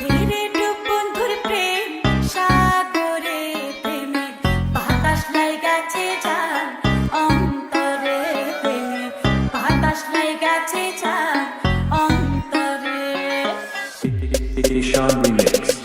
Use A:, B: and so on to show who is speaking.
A: ধীরে ডুব বন্ধুর প্রেম সাগরে, প্রেমে বাতাস নাই গেছে যান অন্তরে, প্রেমে বাতাস নাই গেছে যান অন্তরে।
B: Ishan Remix.